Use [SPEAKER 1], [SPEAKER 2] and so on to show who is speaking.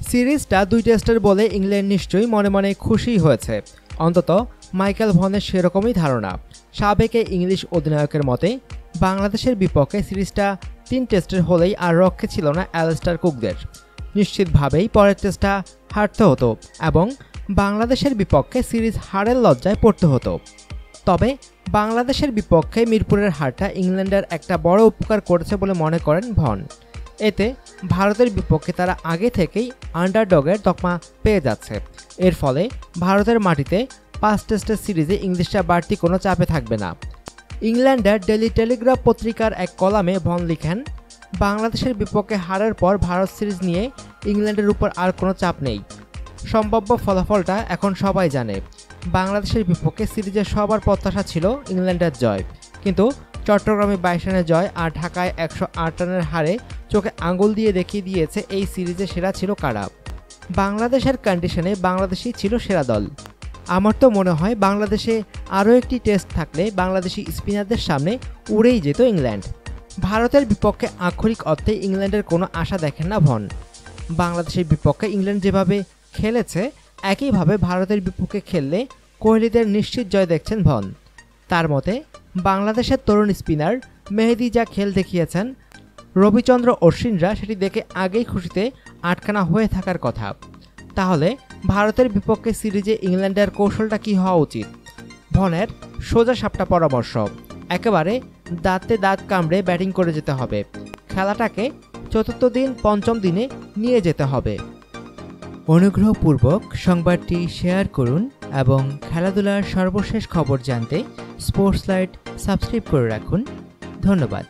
[SPEAKER 1] সিরিজটা ২ টেস্টের বলে ইংল্যান্ড নিশ্চয়ই মনে মনে খুশিই হয়েছে। অন্তত মাইকেল ভনের সেরকমই ধারণা। সাবেক ইংলিশ অধিনায়কের মতে বাংলাদেশের বিপক্ষে সিরিজটা ৩ টেস্টের হলেই আর রক্ষে ছিল না অ্যালিস্টার কুকদের। নিশ্চিতভাবেই পরের টেস্টটা হারতে হতো এবং বাংলাদেশের বিপক্ষে সিরিজ হারের লজ্জায় পড়তে হতো। তবে বাংলাদেশের বিপক্ষে মিরপুরের হারটা ইংল্যান্ডের একটা বড় উপকার করেছে বলে মনে করেন ভন। এতে ভারতের বিপক্ষে তারা আগে থেকেই আন্ডারডগের তকমা পেয়ে যাচ্ছে। এর ফলে ভারতের মাটিতে ৫ টেস্টের সিরিজে ইংলিশরা বাড়তি কোনো চাপে থাকবে না। ইংল্যান্ডের ডেইলি টেলিগ্রাফ পত্রিকার এক কলামে ভন লিখেন, বাংলাদেশের বিপক্ষে হারের পর ভারত সিরিজ নিয়ে ইংল্যান্ডের উপর আর কোনো চাপ নেই। সম্ভাব্য ফলাফলটা এখন সবাই জানে। বাংলাদেশের বিপক্ষে সিরিজে সবার প্রত্যাশা ছিল ইংল্যান্ডের জয়, কিন্তু চট্টগ্রামে ২২ রানের জয় আর ঢাকায় ১০৮ রানের হারে চোখে আঙুল দিয়ে দেখিয়ে দিয়েছে এই সিরিজে সেরা ছিল কারা। বাংলাদেশের কন্ডিশনে বাংলাদেশই ছিল সেরা দল। আমার তো মনে হয় বাংলাদেশে আরও একটি টেস্ট থাকলে বাংলাদেশি স্পিনারদের সামনে উড়েই যেত ইংল্যান্ড। ভারতের বিপক্ষে আক্ষরিক অর্থে ইংল্যান্ডের কোনো আশা দেখেন না ভন। বাংলাদেশের বিপক্ষে ইংল্যান্ড যেভাবে খেলেছে একইভাবে ভারতের বিপক্ষে খেললে কোহলিদের নিশ্চিত জয় দেখছেন ভন। তার মতে বাংলাদেশের তরুণ স্পিনার মেহেদী যা খেল দেখিয়েছেন, রবিচন্দ্র অশ্বিনরা সেটি দেখে আগেই খুশিতে আটখানা হয়ে থাকার কথা। তাহলে ভারতের বিপক্ষে সিরিজে ইংল্যান্ডের কৌশলটা কী হওয়া উচিত? ভনের সোজা সাপটা পরামর্শ, একেবারে দাঁতে দাঁত কামড়ে ব্যাটিং করে যেতে হবে। খেলাটাকে চতুর্থ দিন পঞ্চম দিনে নিয়ে যেতে হবে। অনুগ্রহপূর্বক সংবাদটি শেয়ার করুন এবং খেলাধুলার সর্বশেষ খবর জানতে স্পোর্টস লাইট সাবস্ক্রাইব করে রাখুন। ধন্যবাদ।